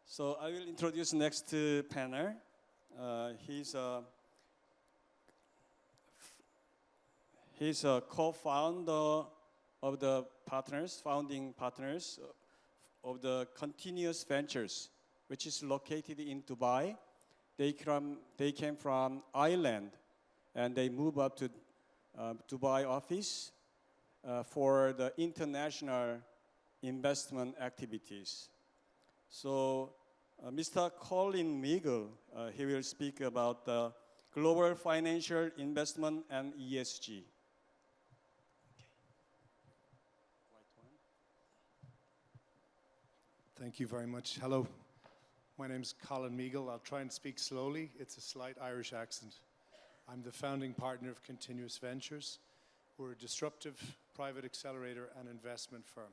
So I will introduce next panel. He's a co-founder of the founding partners of the Continuous Ventures, which is located in Dubai. They came from Ireland, and they moved up to Dubai office for the international investment activities. So Mr. Colin Migel, he will speak about the global financial investment and ESG. Thank you very much. Hello, my name's Colin Migel. I'll try and speak slowly. It's a slight Irish accent. I'm the founding partner of Continuous Ventures. We're a disruptive private accelerator and investment firm.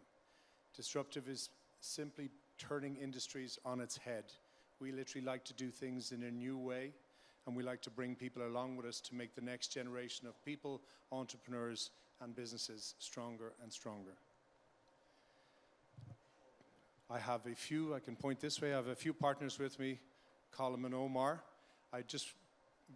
Disruptive is simply turning industries on its head. We literally like to do things in a new way, and we like to bring people along with us to make the next generation of people, entrepreneurs, and businesses stronger and stronger. I can point this way, I have a few partners with me, Colin and Omar. I just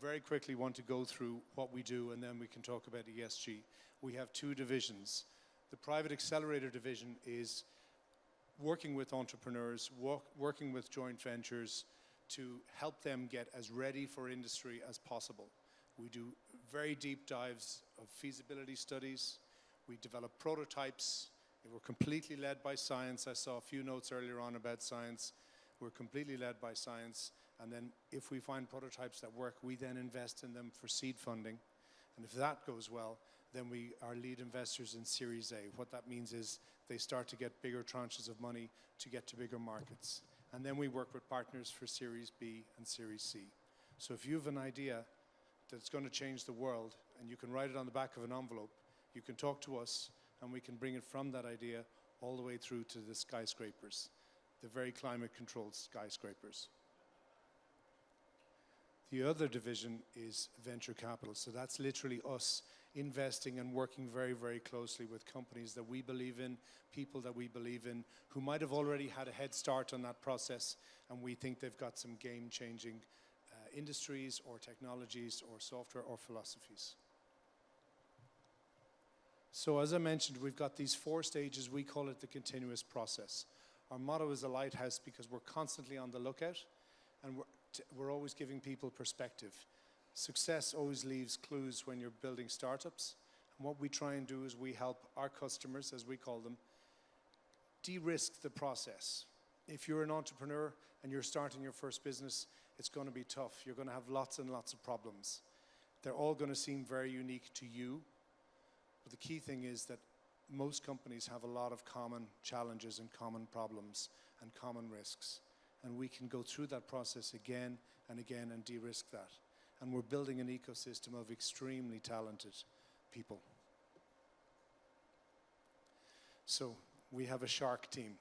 very quickly want to go through what we do, and then we can talk about ESG. We have two divisions. The private accelerator division is working with entrepreneurs, working with joint ventures to help them get as ready for industry as possible. We do very deep dives of feasibility studies. We develop prototypes. We're completely led by science. I saw a few notes earlier on about science. We're completely led by science. And then if we find prototypes that work, we then invest in them for seed funding. And if that goes well, then we are lead investors in Series A. What that means is they start to get bigger tranches of money to get to bigger markets. And then we work with partners for Series B and Series C. So if you have an idea that's going to change the world, and you can write it on the back of an envelope, you can talk to us, and we can bring it from that idea all the way through to the skyscrapers, the very climate-controlled skyscrapers. The other division is venture capital. So that's literally us investing and working very, very closely with companies that we believe in, people that we believe in, who might have already had a head start on that process, and we think they've got some game-changing industries or technologies or software or philosophies. So as I mentioned, we've got these 4 stages. We call it the continuous process. Our motto is a lighthouse because we're constantly on the lookout, and we're always giving people perspective. Success always leaves clues when you're building startups. And what we try and do is we help our customers, as we call them, de-risk the process. If you're an entrepreneur and you're starting your first business, it's going to be tough. You're going to have lots and lots of problems. They're all going to seem very unique to you. But the key thing is that most companies have a lot of common challenges and common problems and common risks. And we can go through that process again and again and de-risk that. And we're building an ecosystem of extremely talented people. So we have a shark team.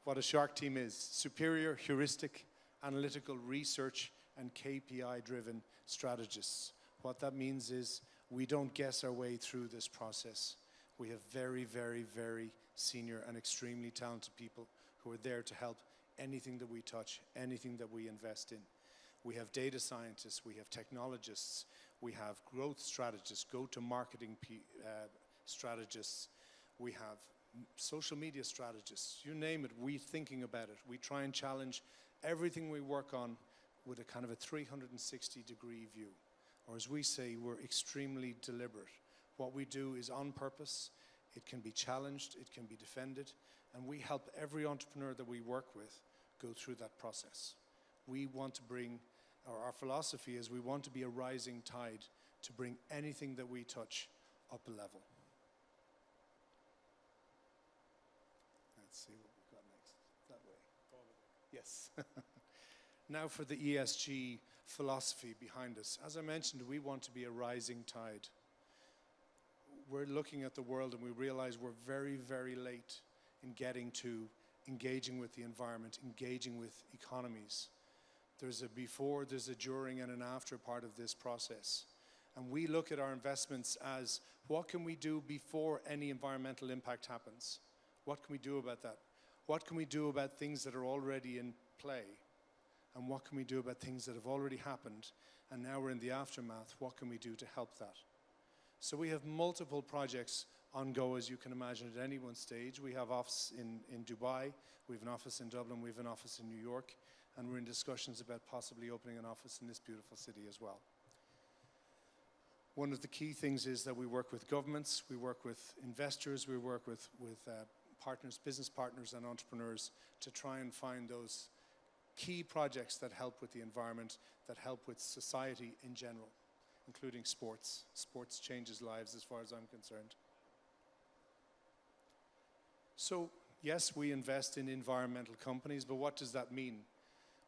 What a shark team is: superior heuristic, analytical research, and KPI-driven strategists. What that means is we don't guess our way through this process. We have very, very, very senior and extremely talented people who are there to help anything that we touch, anything that we invest in. We have data scientists, we have technologists, we have growth strategists, go-to-marketing strategists, we have social media strategists, you name it, we're thinking about it. We try and challenge everything we work on with a kind of a 360-degree view. Or as we say, we're extremely deliberate. What we do is on purpose. It can be challenged, it can be defended, and we help every entrepreneur that we work with go through that process. We want to bring, or our philosophy is we want to be a rising tide to bring anything that we touch up a level. Let's see what we've got next. That way. Yes. Now for the ESG philosophy behind us. As I mentioned, we want to be a rising tide. We're looking at the world and we realize we're very, very late in getting to engaging with the environment, engaging with economies. There's a before, there's a during, and an after part of this process. And we look at our investments as, what can we do before any environmental impact happens? What can we do about that? What can we do about things that are already in play? And what can we do about things that have already happened? And now we're in the aftermath. What can we do to help that? So we have multiple projects on go, as you can imagine, at any one stage. We have office in Dubai, we have an office in Dublin, we have an office in New York, and we're in discussions about possibly opening an office in this beautiful city as well. One of the key things is that we work with governments, we work with investors, we work with partners, business partners and entrepreneurs to try and find those key projects that help with the environment, that help with society in general, including sports. Sports changes lives as far as I'm concerned. So, yes, we invest in environmental companies, but what does that mean?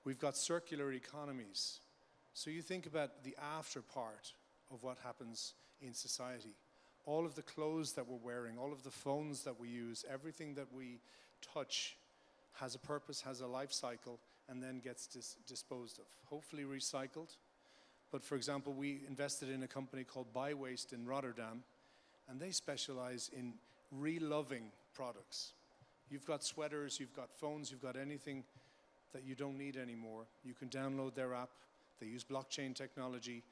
We've got circular economies. So you think about the after part of what happens in society. All of the clothes that we're wearing, all of the phones that we use, everything that we touch has a purpose, has a life cycle, and then gets disposed of, hopefully recycled. But for example, we invested in a company called Buy Waste in Rotterdam, and they specialize in reloving products. You've got sweaters, you've got phones, you've got anything that you don't need anymore. You can download their app. They use blockchain technology,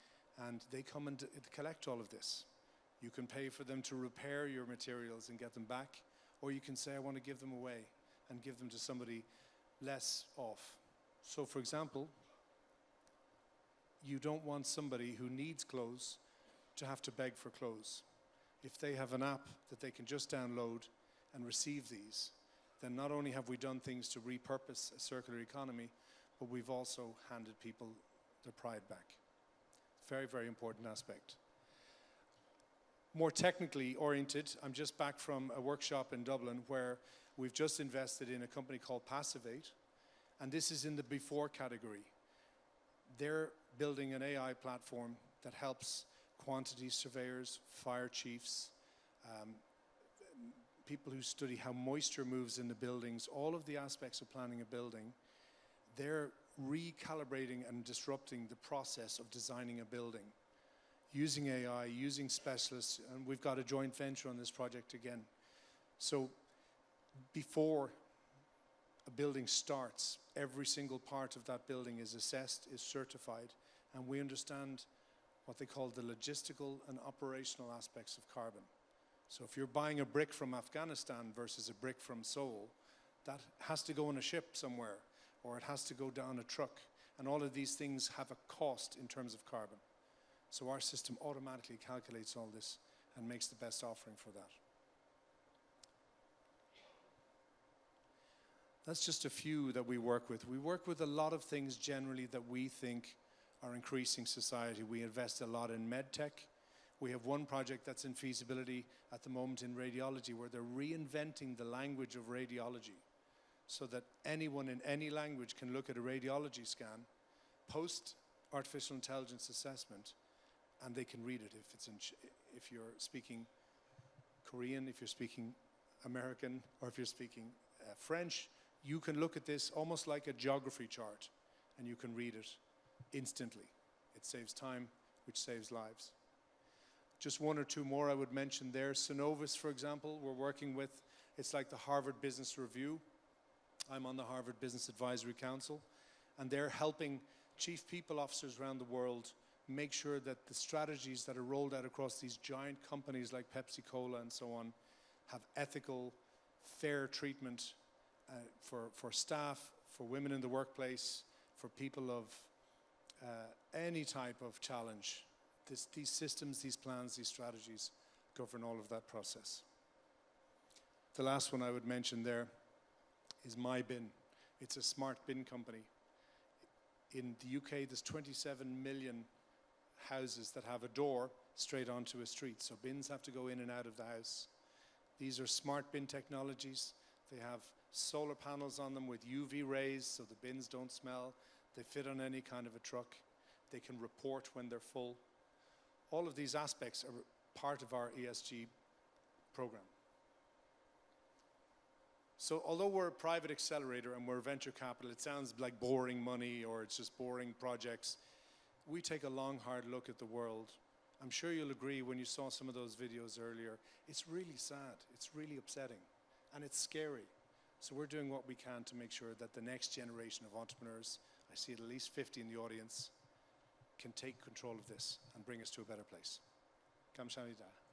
and they come and collect all of this. You can pay for them to repair your materials and get them back, or you can say, I want to give them away and give them to somebody less off. So for example, you don't want somebody who needs clothes to have to beg for clothes. If they have an app that they can just download and receive these, then not only have we done things to repurpose a circular economy, but we've also handed people their pride back. Very, very important aspect. More technically oriented, I'm just back from a workshop in Dublin where we've just invested in a company called Passivate, and this is in the before category. They're building an AI platform that helps quantity surveyors, fire chiefs, people who study how moisture moves in the buildings, all of the aspects of planning a building. They're recalibrating and disrupting the process of designing a building, using AI, using specialists, and we've got a joint venture on this project again. So before a building starts, every single part of that building is assessed, is certified, and we understand what they call the logistical and operational aspects of carbon. So if you're buying a brick from Afghanistan versus a brick from Seoul, that has to go on a ship somewhere, or it has to go down a truck, and all of these things have a cost in terms of carbon. So our system automatically calculates all this and makes the best offering for that. That's just a few that we work with. We work with a lot of things generally that we think are increasing society. We invest a lot in med tech. We have one project that's in feasibility at the moment in radiology where they're reinventing the language of radiology so that anyone in any language can look at a radiology scan, post artificial intelligence assessment, and they can read it if you're speaking Korean, if you're speaking American, or if you're speaking French. You can look at this almost like a geography chart, and you can read it instantly. It saves time, which saves lives. Just one or two more I would mention there. Sovis, for example, we're working with, it's like the Harvard Business Review. I'm on the Harvard Business Advisory Council, and they're helping chief people officers around the world make sure that the strategies that are rolled out across these giant companies like Pepsi-Cola and so on have ethical, fair treatment for staff, for women in the workplace, for people of any type of challenge. These systems, these plans, these strategies govern all of that process. The last one I would mention there is MyBin. It's a smart bin company. In the UK, there's 27 million houses that have a door straight onto a street, so bins have to go in and out of the house. These are smart bin technologies. They have solar panels on them with UV rays so the bins don't smell. They fit on any kind of a truck. They can report when they're full. All of these aspects are part of our ESG program. So although we're a private accelerator and we're venture capital, it sounds like boring money or it's just boring projects. We take a long, hard look at the world. I'm sure you'll agree when you saw some of those videos earlier. It's really sad. It's really upsetting. And it's scary. So we're doing what we can to make sure that the next generation of entrepreneurs, I see at least 50 in the audience, can take control of this and bring us to a better place. 감사합니다.